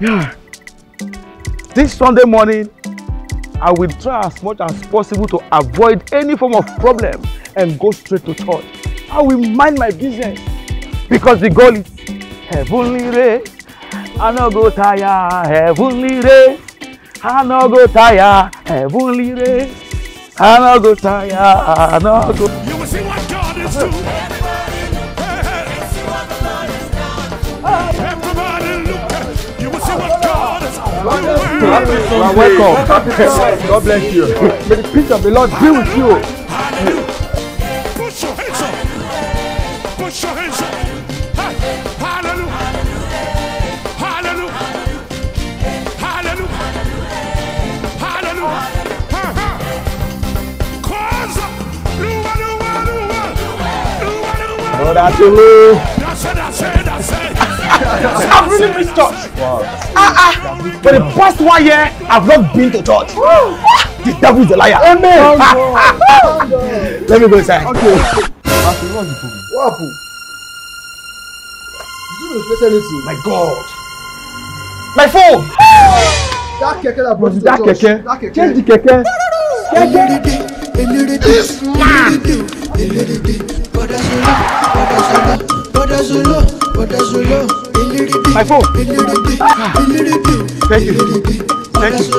Yeah. This Sunday morning, I will try as much as possible to avoid any form of problem and go straight to church. I will mind my business because the goal is heavenly race. I no go tire, heavenly race. I no go tire, heavenly race. I no go tire, I no go. You will see what God is doing. Everybody look at you will see what God is doing. You are welcome. God bless you. May the peace of the Lord be with you. Push your hands up. Push your hands up. Hallelujah. Hallelujah. Hallelujah. Hallelujah. Cause That's it. That's it. I've really missed church. Wow. For the past 1 year, I've not been to church. The devil is a liar. Amen. Let me go inside. Okay. What's the problem? What happened? Did you replace anything? My God. My phone. That keke that brought you to That church. keke. That keke. Change the keke. Keke. This man. My phone. Thank you. Thank you.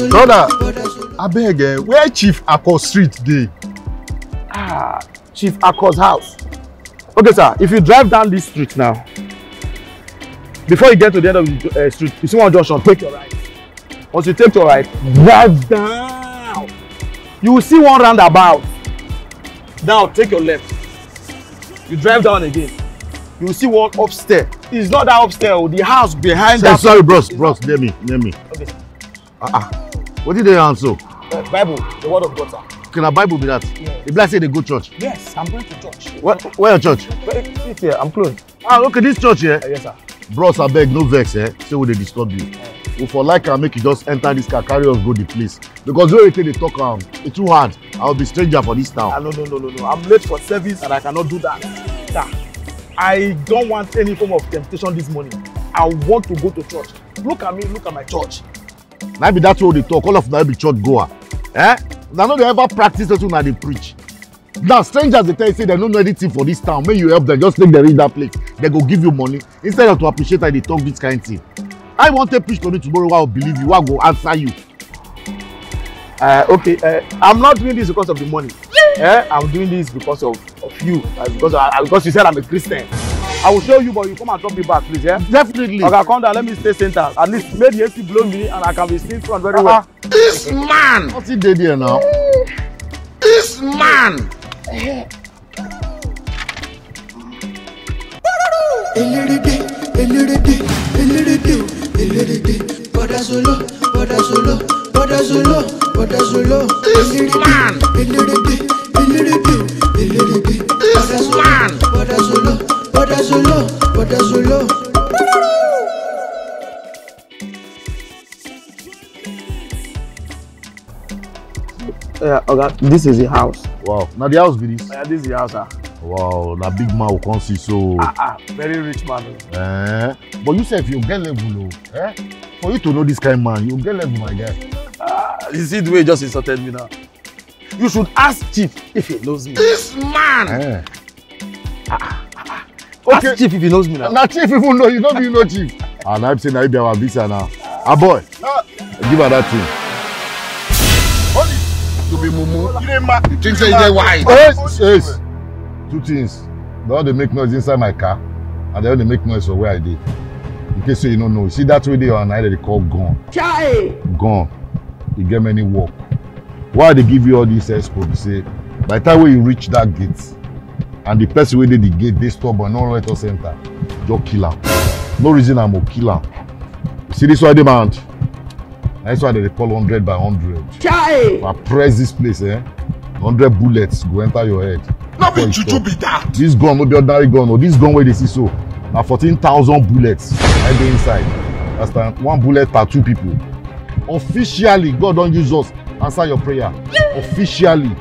Brother, I beg, where Chief Akko Street dey? Chief Akko's house. Okay, sir. If you drive down this street now, before you get to the end of the street, you see one junction, take your right. Once you take your right, drive down. You will see one roundabout. Now take your left. You drive down again. You will see one upstairs. It's not that upstairs, the house behind that. Sorry, bros, near me. Okay. What did they answer? Bible, the word of God, sir. Can a Bible be that? Yes. The black say they go church. Yes, I'm going to church. Where your church? It's here, I'm close. Okay, this church here. Yes, sir. Bros, I beg, no vex, say we dey disturb you. We for like and make you just enter this car, carry us go the place. Because when they talk, it's too hard. I'll be stranger for this town. No. I'm late for service and I cannot do that. Sir, I don't want any form of temptation this morning. I want to go to church. Look at me, look at my church. Now be that's what they talk. All of them be church goer. Now no they ever practice it when they preach. Now strangers they tell you say they don't know anything for this town. When you help them, just take them in that place. They go give you money instead of to appreciate how they talk this kind of thing. I want to preach to you tomorrow. I will believe you. I go answer you. Okay. I'm not doing this because of the money. I'm doing this because of you. Because you said I'm a Christian. I will show you, but you come and drop me back, please. Yeah. Definitely. Okay, come down. Let me stay center. At least maybe the AC blow me and I can be seen front very well. This man. What's he did here now? This man. This man. Yeah, okay. This is the house. Wow. Now the house be this. Yeah, this is the house, sir. Wow, that big man will come see so. Very rich man. But you say if you get level, for you to know this kind of man, you get level, my guy. You see the way he just insulted me now. You should ask Chief if he knows me. This man. Okay. Ask Chief if he knows me now. Now Chief even know you don't be know Chief. And I'm saying I be our visa now. Boy, give her that thing. To be mumu. You think say you get wise? Yes. Two things. They all they make noise inside my car, and they all they make noise for where I did. In case you don't know, see that way they are now they call gone. Gone. You get many work. Why they give you all these expo? Say by the time when you reach that gate, and the person where they the gate they stop but no right to enter, just kill him. No reason I'm gonna kill him. See this one demand. That's why they call 100 by 100. If I press this place, 100 bullets go enter your head. Not be juju be that. This gun no be ordinary gun, or this gun where they see so. Now 14,000 bullets right there inside. That's time 1 bullet per 2 people. Officially, God don't use us. Answer your prayer. Officially.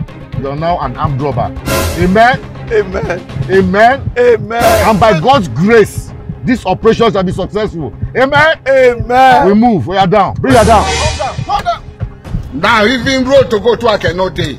you're now an armed robber. Amen? Amen. Amen? Amen. And by God's grace, this operation shall be successful. Amen? Amen. We move. We are down. Bring her down. Hold on. Now, even road to go to I cannot take.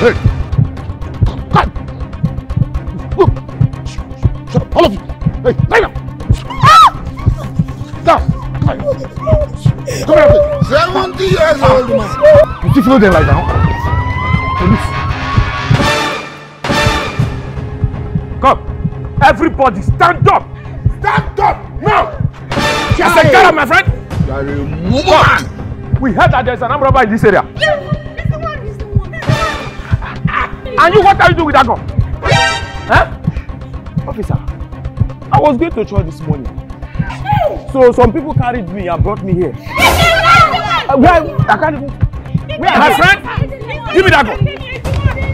Hey! Cut! Look! Shut up, all of you! Hey, lie down! Down! Come here, please. 70 years old man. You still feel them like now? Police. Come. Everybody stand up. Stand up now. I said, get up, my friend. You are a woman. We heard that there's an armed robber in this area. And you, what are you doing with that gun? Huh? Officer, I was going to church this morning. So some people carried me and brought me here. I can't even. My friend, give me that gun.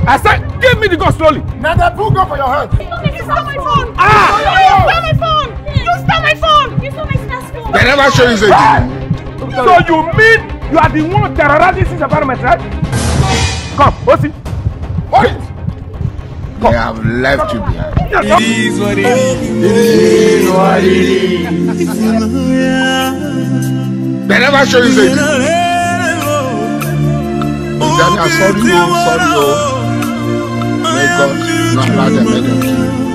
I said, give me the gun slowly. Now they put gun for your head. You stole my phone. Ah! You stole my phone. You stole my phone. You stole my phone. They never show you the So you mean you are the one terrorizing this environment, right? Come, Osi. Hold it. They have left you behind. It is what it is. It is what it is. They never show you the Daniel, sorry. May God not allow them to kill you.